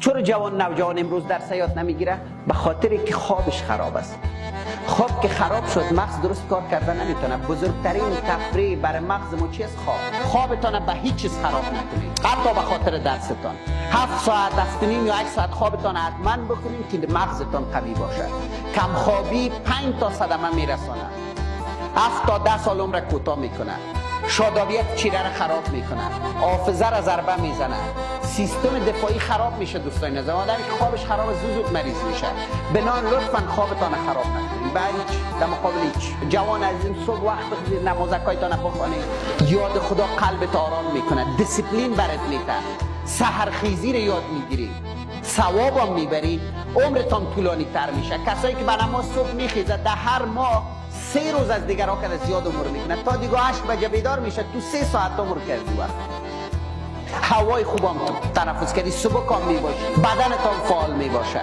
چرا نوجوان امروز درس یاد نمیگیره؟ به خاطر که خوابش خراب است. خواب که خراب شد مغز درست کار کردن نمیتونه. بزرگترین تفریح برای مغز ما چیست؟ خوابتان به هیچ چیز خراب نکنید، حتی به خاطر درستان. 7 ساعت 7.5 یا 8 ساعت خوابتان حتما بکنید که مغزتان قوی باشه. کم خوابی 5 تا صدمه میرسونه، 7 تا 10 سال عمر کوتاه میکنه، شادابیت چیره را خراب میکنه، حافظه را ضربه میزنه، سیستم دفاعی خراب میشه. دوستان نظام آدمی که خوابش خراب زود مریض میشه. بنان لطفا خوابتان خراب نکنید. بعد در مقابل هیچ جوان عزیزم صبح وقت بخوابید، نمازکایتان بخوانید، یاد خدا قلبت آرام میکنه، دیسیپلین برات میده، سحرخیزی رو یاد میگیری، ثواب هم میبری، عمرتان طولانی تر میشه. کسایی که به نماز صبح میخیزه در هر ماه 3 روز از دیگرها که زیاد عمر میکنه، تا دیگه 8 بجه بیدار میشه، تو 3 ساعت عمر کردی. وقت هوای خوبم تنفس کردی، صبح کام میباشی، بدنتان فعال میباشه.